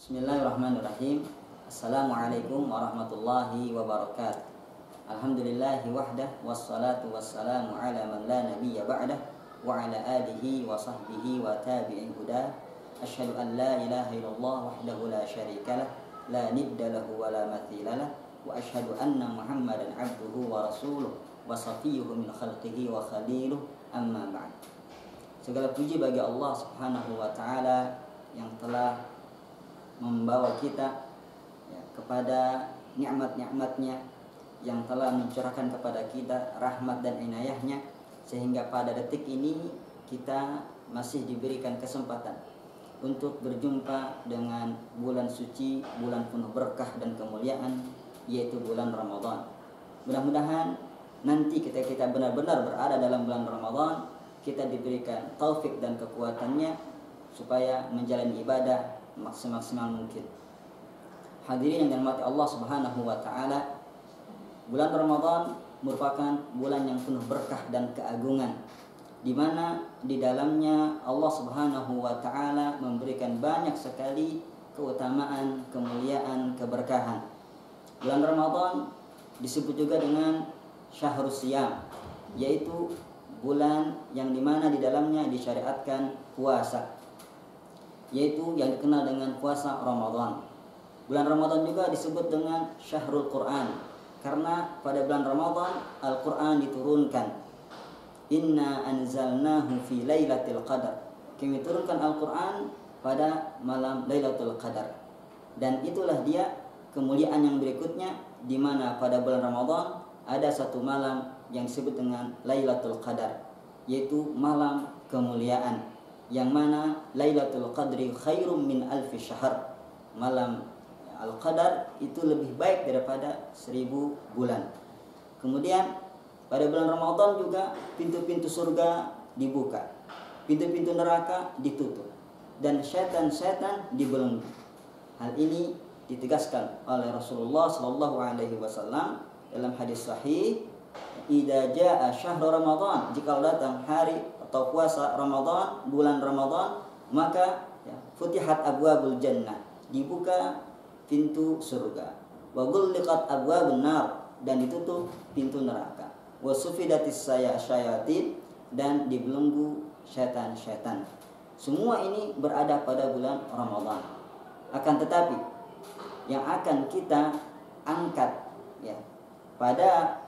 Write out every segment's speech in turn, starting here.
Bismillahirrahmanirrahim. Assalamualaikum warahmatullahi wabarakatuh. Alhamdulillahi wahdah, wassalatu wassalamu ala man la nabiyya ba'dah, wa ala alihi wa sahbihi wa tabi'in huda. Asyhadu an la ilaha illallah wahdahu la syarika lah, la nidda lahu wa la mathila lah, wa asyhadu anna Muhammadan abduhu wa rasuluh wa safiyuhu min khalqihi wa khaliluh, amma ba'd. Segala puji bagi Allah Subhanahu wa taala yang telah membawa kita kepada nikmat-nikmatnya, yang telah mencurahkan kepada kita rahmat dan inayahnya, sehingga pada detik ini kita masih diberikan kesempatan untuk berjumpa dengan bulan suci, bulan penuh berkah dan kemuliaan, yaitu bulan Ramadan. Mudah-mudahan nanti kita benar-benar berada dalam bulan Ramadan, kita diberikan taufik dan kekuatannya supaya menjalani ibadah maksimal mungkin. Hadirin yang dirahmati Allah Subhanahu wa taala, bulan Ramadan merupakan bulan yang penuh berkah dan keagungan, di mana di dalamnya Allah Subhanahu wa taala memberikan banyak sekali keutamaan, kemuliaan, keberkahan. Bulan Ramadan disebut juga dengan Syahrus Siyam, yaitu bulan yang dimana di dalamnya disyariatkan puasa, yaitu yang dikenal dengan puasa Ramadan. Bulan Ramadan juga disebut dengan Syahrul Quran, karena pada bulan Ramadan Al-Quran diturunkan. Inna anzalnahu fi lailatul qadar. Kami turunkan Al-Quran pada malam Lailatul Qadar. Dan itulah dia kemuliaan yang berikutnya, di mana pada bulan Ramadan ada satu malam yang disebut dengan Lailatul Qadar, yaitu malam kemuliaan, yang mana Lailatul Qadri khairum min alfi syahr. Malam Al-Qadar itu lebih baik daripada 1000 bulan. Kemudian pada bulan Ramadan juga pintu-pintu surga dibuka, pintu-pintu neraka ditutup, dan setan-setan dibelenggu. Hal ini ditegaskan oleh Rasulullah SAW dalam hadis sahih, idza jaa syahrul Ramadan, jika datang hari atau puasa Ramadan, bulan Ramadan, maka futihat abwabul jannah, dibuka pintu surga, wa ghulliqat abwabun nar, dan ditutup pintu neraka, wa sufidatis syayatin, dan dibelenggu setan-setan. Semua ini berada pada bulan Ramadan. Akan tetapi yang akan kita angkat pada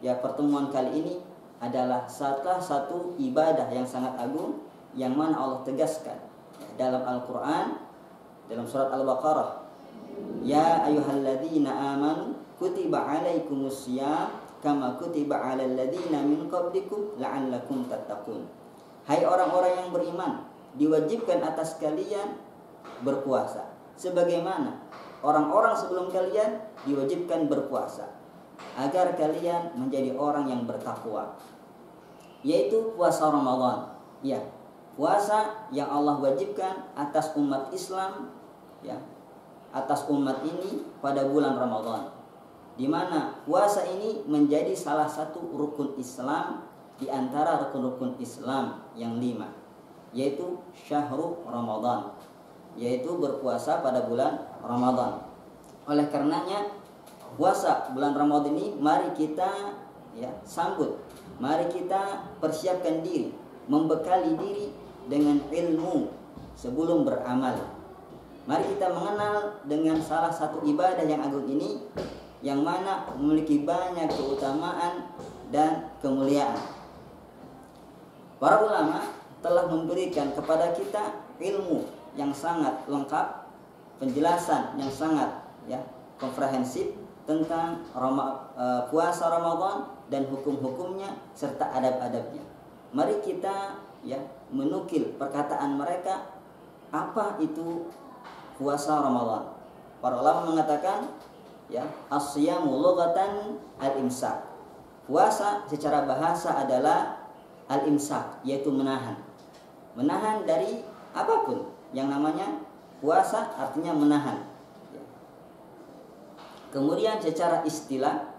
pertemuan kali ini adalah salah satu ibadah yang sangat agung, yang mana Allah tegaskan dalam Al-Quran, dalam surat Al-Baqarah, ya ayyuhalladzina amanu kutiba alaikumusiyam kama kutiba alal ladzina min qablikum la'allakum tattaqun. Hai orang-orang yang beriman, diwajibkan atas kalian berpuasa sebagaimana orang-orang sebelum kalian diwajibkan berpuasa, agar kalian menjadi orang yang bertakwa, yaitu puasa Ramadan. Puasa yang Allah wajibkan atas umat Islam, atas umat ini pada bulan Ramadan, di mana puasa ini menjadi salah satu rukun Islam di antara rukun-rukun Islam yang 5, yaitu Syahrul Ramadan, yaitu berpuasa pada bulan Ramadan. Oleh karenanya puasa bulan Ramadan ini mari kita sambut, mari kita persiapkan diri, membekali diri dengan ilmu sebelum beramal. Mari kita mengenal dengan salah satu ibadah yang agung ini, yang mana memiliki banyak keutamaan dan kemuliaan. Para ulama telah memberikan kepada kita ilmu yang sangat lengkap, penjelasan yang sangat komprehensif tentang puasa Ramadan dan hukum-hukumnya serta adab-adabnya. Mari kita menukil perkataan mereka, apa itu puasa Ramadan. Para ulama mengatakan as-siyamu lughatan al-imsak. Puasa secara bahasa adalah al-imsak, yaitu menahan. Menahan dari apapun. Yang namanya puasa artinya menahan. Kemudian secara istilah,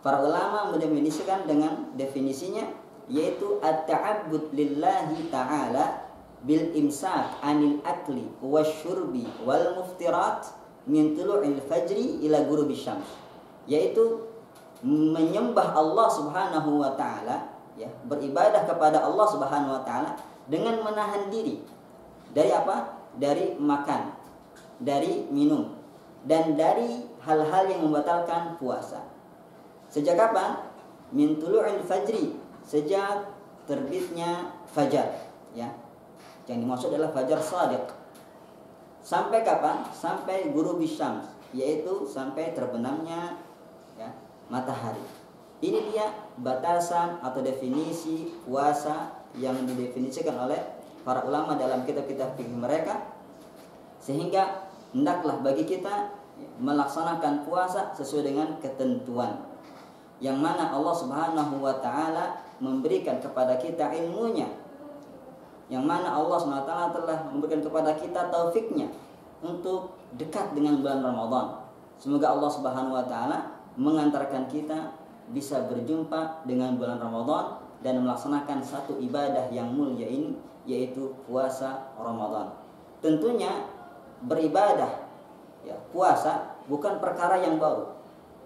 para ulama mendefinisikan dengan definisinya, yaitu at-ta'abbud lillahi ta'ala bil imsak anil akli wasyurbi wal muftirat min tulu'il fajri ila ghurubi syams, yaitu menyembah Allah Subhanahu wa taala, ya, beribadah kepada Allah Subhanahu wa taala dengan menahan diri dari apa? Dari makan, dari minum, dan dari hal-hal yang membatalkan puasa. Sejak kapan? Min tulu'il fajri, sejak terbitnya fajar, ya. Yang dimaksud adalah fajar shadiq. Sampai kapan? Sampai ghurubi syams, yaitu sampai terbenamnya, ya, matahari. Ini dia batasan atau definisi puasa yang didefinisikan oleh para ulama dalam kitab-kitab fikih mereka, sehingga hendaklah bagi kita melaksanakan puasa sesuai dengan ketentuan yang mana Allah Subhanahu wa taala memberikan kepada kita ilmunya, yang mana Allah Subhanahu wa taala telah memberikan kepada kita taufiknya untuk dekat dengan bulan Ramadan. Semoga Allah Subhanahu wa taala mengantarkan kita bisa berjumpa dengan bulan Ramadan dan melaksanakan satu ibadah yang mulia ini, yaitu puasa Ramadan. Tentunya beribadah, ya, puasa bukan perkara yang baru.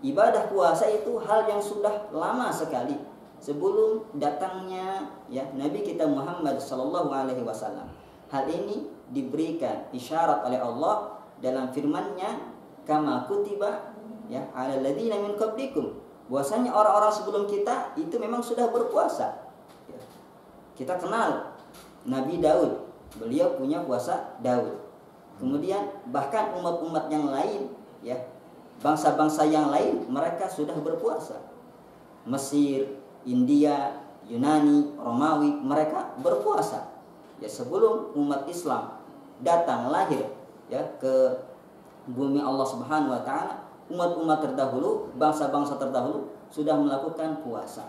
Ibadah puasa itu hal yang sudah lama sekali sebelum datangnya, ya, Nabi kita Muhammad sallallahu alaihi wasallam. Hal ini diberikan isyarat oleh Allah dalam firman-Nya, kama kutiba, ya, 'alal ladzina min qablikum, bahwasanya orang-orang sebelum kita itu memang sudah berpuasa. Ya. Kita kenal Nabi Daud, beliau punya puasa Daud. Kemudian bahkan umat-umat yang lain, ya, bangsa-bangsa yang lain, mereka sudah berpuasa. Mesir, India, Yunani, Romawi, mereka berpuasa. Ya, sebelum umat Islam datang lahir, ya, ke bumi Allah Subhanahu wa taala, umat-umat terdahulu, bangsa-bangsa terdahulu sudah melakukan puasa.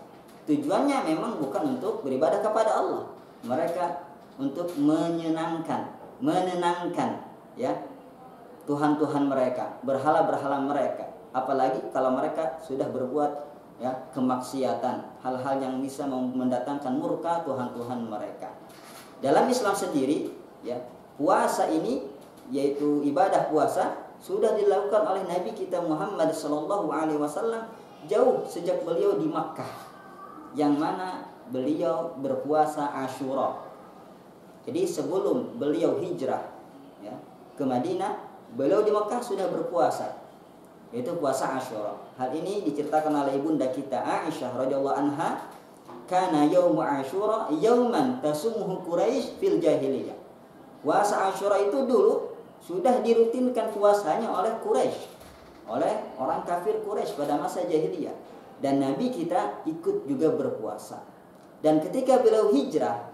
Tujuannya memang bukan untuk beribadah kepada Allah. Mereka untuk menenangkan, ya, Tuhan-Tuhan mereka, berhala-berhala mereka. Apalagi kalau mereka sudah berbuat, ya, kemaksiatan, hal-hal yang bisa mendatangkan murka Tuhan-Tuhan mereka. Dalam Islam sendiri, ya, puasa ini, yaitu ibadah puasa, sudah dilakukan oleh Nabi kita Muhammad sallallahu alaihi wasallam jauh sejak beliau di Makkah, yang mana beliau berpuasa Asyura. Jadi sebelum beliau hijrah, ya, ke Madinah, beliau di Makkah sudah berpuasa, yaitu puasa Asyura. Hal ini diceritakan oleh ibunda kita Aisyah radhiyallahu anha, kana yaumu Asyura yauman tasumuhu Quraisy fil jahiliyah. Puasa Asyura itu dulu sudah dirutinkan puasanya oleh Quraisy, oleh orang kafir Quraisy pada masa jahiliyah, dan Nabi kita ikut juga berpuasa. Dan ketika beliau hijrah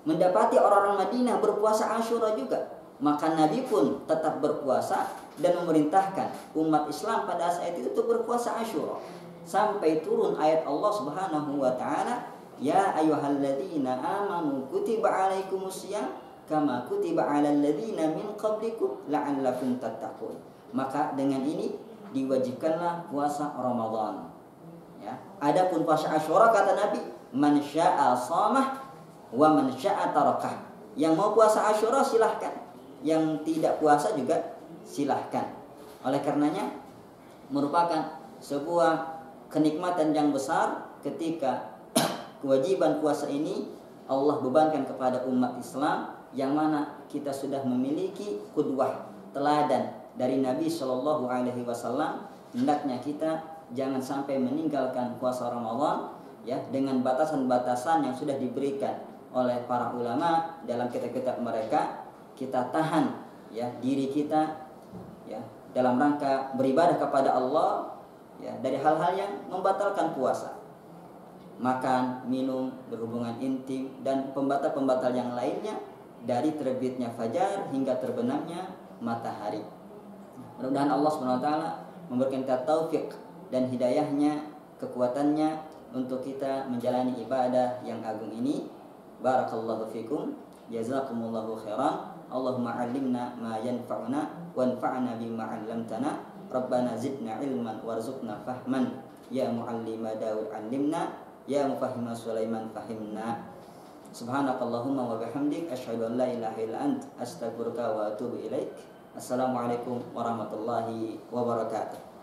mendapati orang-orang Madinah berpuasa Asyura juga, maka Nabi pun tetap berpuasa dan memerintahkan umat Islam pada saat itu untuk berpuasa Asyura, sampai turun ayat Allah Subhanahu wa taala, ya ayyuhalladzina amanu kutiba alaikumusiyam kama kutiba 'alal ladzina min qablikum la'allakum tattaqun. Maka dengan ini diwajibkanlah puasa Ramadan. Ya. Adapun puasa Asyura, kata Nabi, man syaa'a shamah wa man syaa'a tarakah. Yang mau puasa Asyura silahkan, yang tidak puasa juga silahkan. Oleh karenanya merupakan sebuah kenikmatan yang besar ketika kewajiban puasa ini Allah bebankan kepada umat Islam, yang mana kita sudah memiliki qudwah, teladan dari Nabi Shallallahu Alaihi Wasallam. Hendaknya kita jangan sampai meninggalkan puasa Ramadan, ya, dengan batasan-batasan yang sudah diberikan oleh para ulama dalam kitab-kitab mereka. Kita tahan, ya, diri kita, ya, dalam rangka beribadah kepada Allah, ya, dari hal-hal yang membatalkan puasa, makan, minum, berhubungan intim, dan pembatal-pembatal yang lainnya, dari terbitnya fajar hingga terbenamnya matahari. Mudah-mudahan Allah SWT memberikan kita taufik dan hidayahnya, kekuatannya untuk kita menjalani ibadah yang agung ini. Barakallahu fikum, jazakumullahu khairan. Allahumma 'allimna ma yanfa'una wanfa'na bima 'allamtana. Rabbana zidna ilman warzuqna fahman. Ya mu'allima Daud 'allimna, ya mufahhima Sulaiman fahimna. Subhanakallahumma wa bihamdik asyhadu an la ilaha illa ant astaghfiruka wa atubu ilaik. Assalamualaikum warahmatullahi wabarakatuh.